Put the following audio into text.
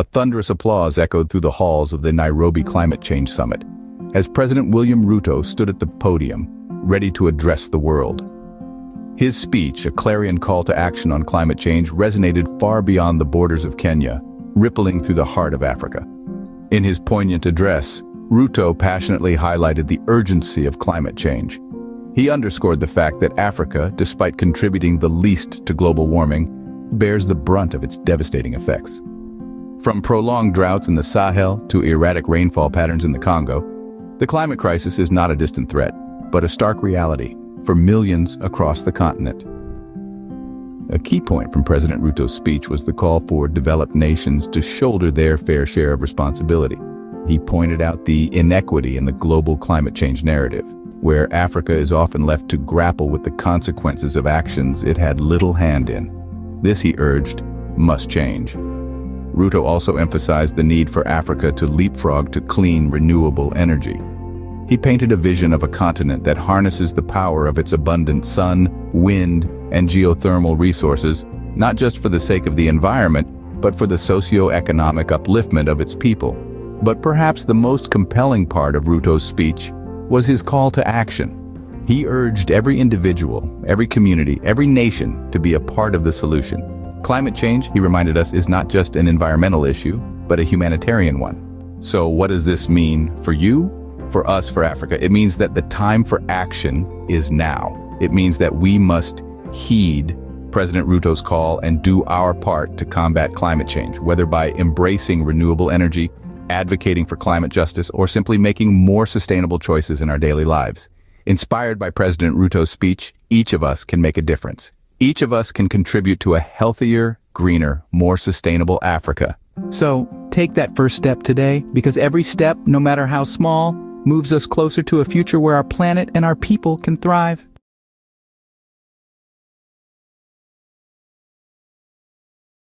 A thunderous applause echoed through the halls of the Nairobi Climate Change Summit, as President William Ruto stood at the podium, ready to address the world. His speech, a clarion call to action on climate change, resonated far beyond the borders of Kenya, rippling through the heart of Africa. In his poignant address, Ruto passionately highlighted the urgency of climate change. He underscored the fact that Africa, despite contributing the least to global warming, bears the brunt of its devastating effects. From prolonged droughts in the Sahel to erratic rainfall patterns in the Congo, the climate crisis is not a distant threat, but a stark reality for millions across the continent. A key point from President Ruto's speech was the call for developed nations to shoulder their fair share of responsibility. He pointed out the inequity in the global climate change narrative, where Africa is often left to grapple with the consequences of actions it had little hand in. This, he urged, must change. Ruto also emphasized the need for Africa to leapfrog to clean, renewable energy. He painted a vision of a continent that harnesses the power of its abundant sun, wind, and geothermal resources, not just for the sake of the environment, but for the socio-economic upliftment of its people. But perhaps the most compelling part of Ruto's speech was his call to action. He urged every individual, every community, every nation to be a part of the solution. Climate change, he reminded us, is not just an environmental issue, but a humanitarian one. So what does this mean for you? For us, for Africa? It means that the time for action is now. It means that we must heed President Ruto's call and do our part to combat climate change, whether by embracing renewable energy, advocating for climate justice, or simply making more sustainable choices in our daily lives. Inspired by President Ruto's speech, each of us can make a difference. Each of us can contribute to a healthier, greener, more sustainable Africa. So, take that first step today, because every step, no matter how small, moves us closer to a future where our planet and our people can thrive.